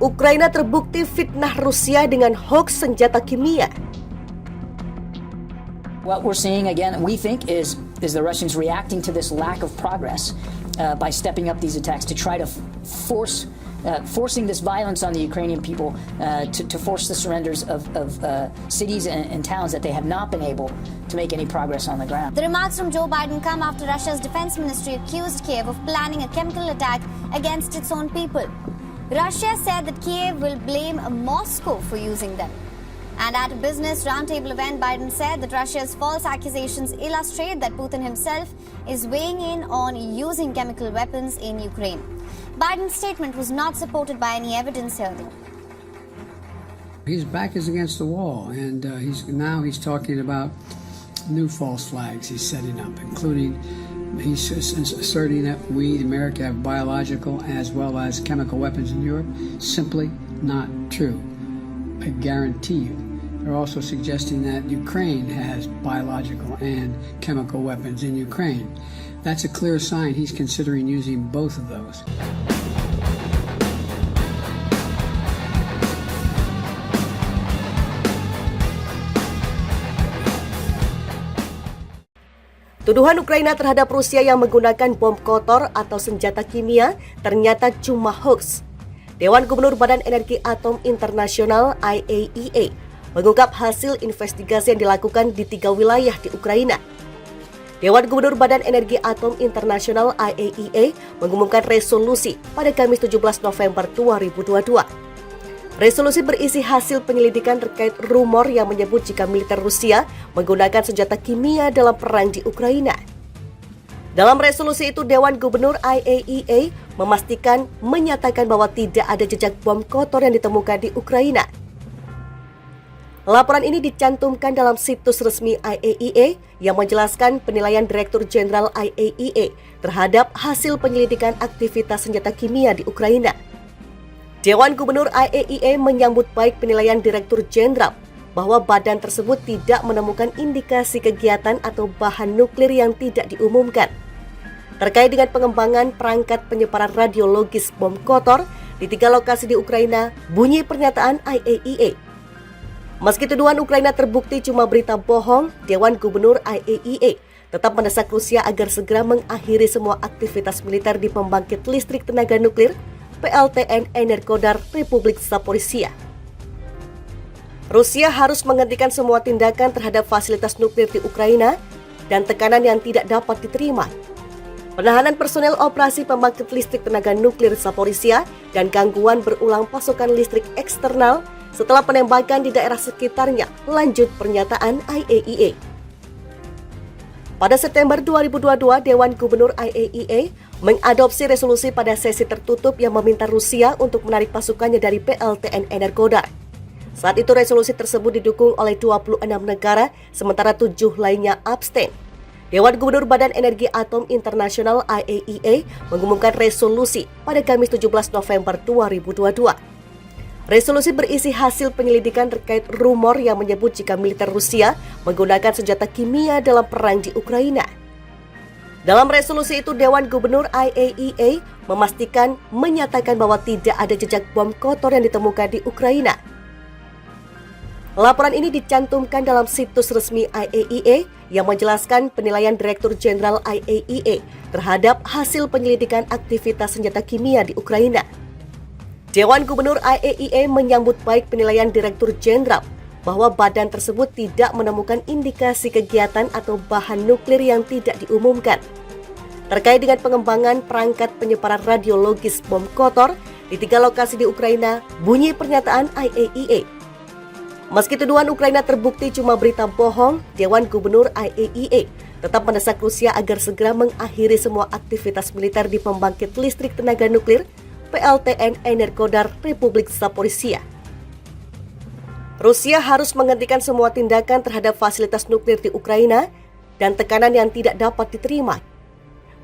Ukraina terbukti fitnah Rusia dengan hoax senjata kimia. What we're seeing again, we think, is the Russians reacting to this lack of progress by stepping up these attacks to try to forcing this violence on the Ukrainian people to force the surrenders of cities and towns that they have not been able to make any progress on the ground. The remarks from Joe Biden come after Russia's defense ministry accused Kiev of planning a chemical attack against its own people. Russia said that Kiev will blame Moscow for using them. And at a business roundtable event, Biden said that Russia's false accusations illustrate that Putin himself is weighing in on using chemical weapons in Ukraine. Biden's statement was not supported by any evidence here, though. His back is against the wall, and he's talking about new false flags he's setting up, including he's asserting that we, America, have biological as well as chemical weapons in Europe. Simply not true. I guarantee you. They're also suggesting that Ukraine has biological and chemical weapons in Ukraine. That's a clear sign he's considering using both of those. Tuduhan Ukraina terhadap Rusia yang menggunakan bom kotor atau senjata kimia ternyata cuma hoax. Dewan Gubernur Badan Energi Atom Internasional IAEA mengungkap hasil investigasi yang dilakukan di 3 wilayah di Ukraina. Dewan Gubernur Badan Energi Atom Internasional IAEA mengumumkan resolusi pada Kamis 17 November 2022. Resolusi berisi hasil penyelidikan terkait rumor yang menyebut jika militer Rusia menggunakan senjata kimia dalam perang di Ukraina. Dalam resolusi itu, Dewan Gubernur IAEA menyatakan bahwa tidak ada jejak bom kotor yang ditemukan di Ukraina. Laporan ini dicantumkan dalam situs resmi IAEA yang menjelaskan penilaian Direktur Jenderal IAEA terhadap hasil penyelidikan aktivitas senjata kimia di Ukraina. Dewan Gubernur IAEA menyambut baik penilaian Direktur Jenderal bahwa badan tersebut tidak menemukan indikasi kegiatan atau bahan nuklir yang tidak diumumkan. Terkait dengan pengembangan perangkat penyebaran radiologis bom kotor di 3 lokasi di Ukraina, bunyi pernyataan IAEA. Meski tuduhan Ukraina terbukti cuma berita bohong, Dewan Gubernur IAEA tetap mendesak Rusia agar segera mengakhiri semua aktivitas militer di pembangkit listrik tenaga nuklir PLTN Energodar Republik Zaporizhia. Rusia harus menghentikan semua tindakan terhadap fasilitas nuklir di Ukraina dan tekanan yang tidak dapat diterima. Penahanan personel operasi pembangkit listrik tenaga nuklir Zaporizhia dan gangguan berulang pasokan listrik eksternal setelah penembakan di daerah sekitarnya, lanjut pernyataan IAEA. Pada September 2022, Dewan Gubernur IAEA mengadopsi resolusi pada sesi tertutup yang meminta Rusia untuk menarik pasukannya dari PLTN Energodar. Saat itu resolusi tersebut didukung oleh 26 negara, sementara 7 lainnya abstain. Dewan Gubernur Badan Energi Atom Internasional IAEA mengumumkan resolusi pada Kamis 17 November 2022. Resolusi berisi hasil penyelidikan terkait rumor yang menyebut jika militer Rusia menggunakan senjata kimia dalam perang di Ukraina. Dalam resolusi itu, Dewan Gubernur IAEA menyatakan bahwa tidak ada jejak bom kotor yang ditemukan di Ukraina. Laporan ini dicantumkan dalam situs resmi IAEA yang menjelaskan penilaian Direktur Jenderal IAEA terhadap hasil penyelidikan aktivitas senjata kimia di Ukraina. Dewan Gubernur IAEA menyambut baik penilaian Direktur Jenderal bahwa badan tersebut tidak menemukan indikasi kegiatan atau bahan nuklir yang tidak diumumkan. Terkait dengan pengembangan perangkat penyebaran radiologis bom kotor di 3 lokasi di Ukraina, bunyi pernyataan IAEA. Meski tuduhan Ukraina terbukti cuma berita bohong, Dewan Gubernur IAEA tetap mendesak Rusia agar segera mengakhiri semua aktivitas militer di pembangkit listrik tenaga nuklir PLTN Energodar Republik Zaporizhia. Rusia harus menghentikan semua tindakan terhadap fasilitas nuklir di Ukraina dan tekanan yang tidak dapat diterima.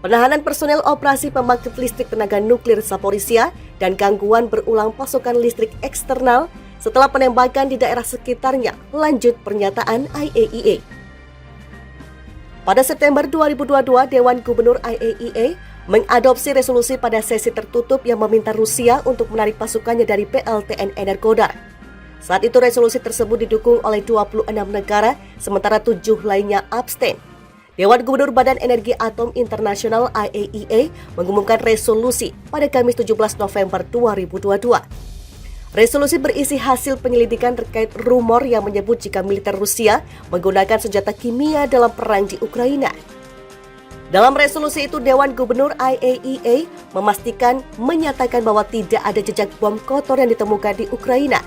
Penahanan personel operasi pembangkit listrik tenaga nuklir Zaporizhia dan gangguan berulang pasokan listrik eksternal setelah penembakan di daerah sekitarnya, lanjut pernyataan IAEA. Pada September 2022, Dewan Gubernur IAEA mengadopsi resolusi pada sesi tertutup yang meminta Rusia untuk menarik pasukannya dari PLTN Energodar. Saat itu resolusi tersebut didukung oleh 26 negara, sementara 7 lainnya abstain. Dewan Gubernur Badan Energi Atom Internasional IAEA mengumumkan resolusi pada Kamis 17 November 2022. Resolusi berisi hasil penyelidikan terkait rumor yang menyebut jika militer Rusia menggunakan senjata kimia dalam perang di Ukraina. Dalam resolusi itu, Dewan Gubernur IAEA menyatakan bahwa tidak ada jejak bom kotor yang ditemukan di Ukraina.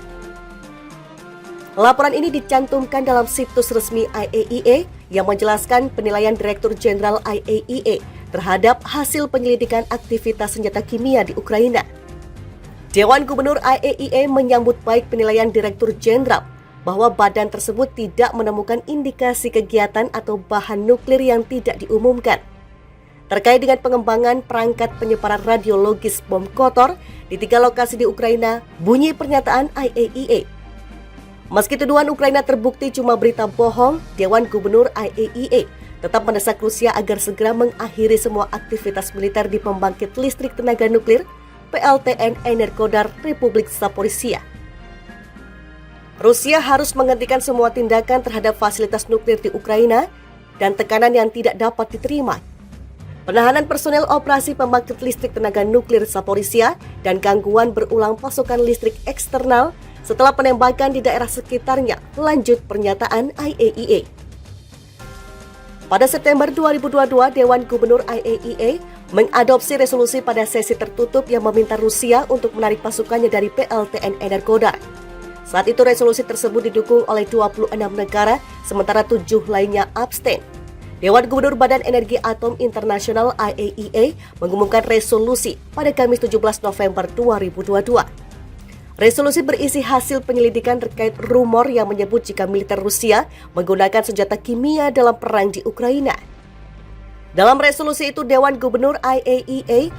Laporan ini dicantumkan dalam situs resmi IAEA yang menjelaskan penilaian Direktur Jenderal IAEA terhadap hasil penyelidikan aktivitas senjata kimia di Ukraina. Dewan Gubernur IAEA menyambut baik penilaian Direktur Jenderal bahwa badan tersebut tidak menemukan indikasi kegiatan atau bahan nuklir yang tidak diumumkan. Terkait dengan pengembangan perangkat penyebaran radiologis bom kotor di 3 lokasi di Ukraina, bunyi pernyataan IAEA. Meski tuduhan Ukraina terbukti cuma berita bohong, Dewan Gubernur IAEA tetap mendesak Rusia agar segera mengakhiri semua aktivitas militer di pembangkit listrik tenaga nuklir PLTN Energodar Republik Zaporizhia. Rusia harus menghentikan semua tindakan terhadap fasilitas nuklir di Ukraina dan tekanan yang tidak dapat diterima. Penahanan personel operasi pembangkit listrik tenaga nuklir Zaporizhia dan gangguan berulang pasokan listrik eksternal setelah penembakan di daerah sekitarnya, lanjut pernyataan IAEA. Pada September 2022, Dewan Gubernur IAEA mengadopsi resolusi pada sesi tertutup yang meminta Rusia untuk menarik pasukannya dari PLTN Energodar. Saat itu resolusi tersebut didukung oleh 26 negara, sementara 7 lainnya abstain. Dewan Gubernur Badan Energi Atom Internasional IAEA mengumumkan resolusi pada Kamis 17 November 2022. Resolusi berisi hasil penyelidikan terkait rumor yang menyebut jika militer Rusia menggunakan senjata kimia dalam perang di Ukraina. Dalam resolusi itu, Dewan Gubernur IAEA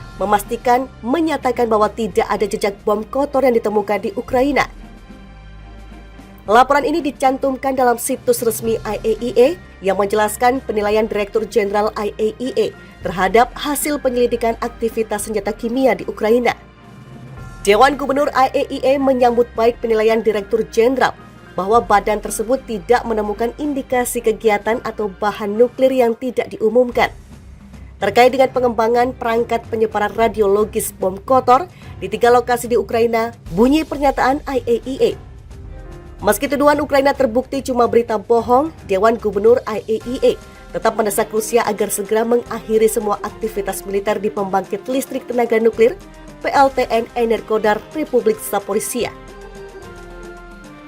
menyatakan bahwa tidak ada jejak bom kotor yang ditemukan di Ukraina. Laporan ini dicantumkan dalam situs resmi IAEA yang menjelaskan penilaian Direktur Jenderal IAEA terhadap hasil penyelidikan aktivitas senjata kimia di Ukraina. Dewan Gubernur IAEA menyambut baik penilaian Direktur Jenderal bahwa badan tersebut tidak menemukan indikasi kegiatan atau bahan nuklir yang tidak diumumkan. Terkait dengan pengembangan perangkat penyebaran radiologis bom kotor di 3 lokasi di Ukraina, bunyi pernyataan IAEA. Meski tuduhan Ukraina terbukti cuma berita bohong, Dewan Gubernur IAEA tetap mendesak Rusia agar segera mengakhiri semua aktivitas militer di pembangkit listrik tenaga nuklir PLTN Energodar Republik Zaporizhia.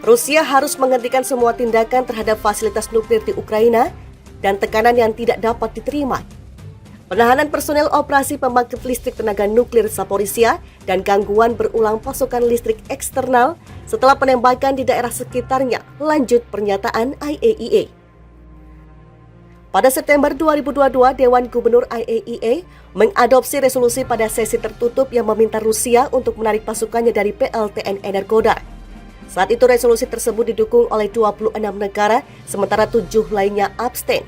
Rusia harus menghentikan semua tindakan terhadap fasilitas nuklir di Ukraina dan tekanan yang tidak dapat diterima. Penahanan personel operasi pembangkit listrik tenaga nuklir Zaporizhia dan gangguan berulang pasokan listrik eksternal setelah penembakan di daerah sekitarnya, lanjut pernyataan IAEA. Pada September 2022, Dewan Gubernur IAEA mengadopsi resolusi pada sesi tertutup yang meminta Rusia untuk menarik pasukannya dari PLTN Energodar. Saat itu resolusi tersebut didukung oleh 26 negara, sementara 7 lainnya abstain.